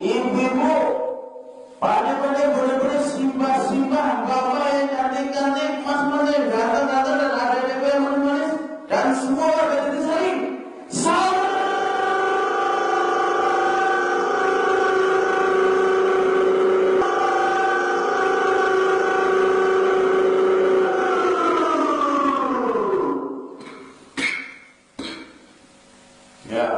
ibu-ibu, pandai-pandai boleh-boleh simbah-simbah, bapak yang cantik-cantik, mas-mas yang ganteng-ganteng dan ada DP yang manis-manis, dan semua warga Jatisari. Ya.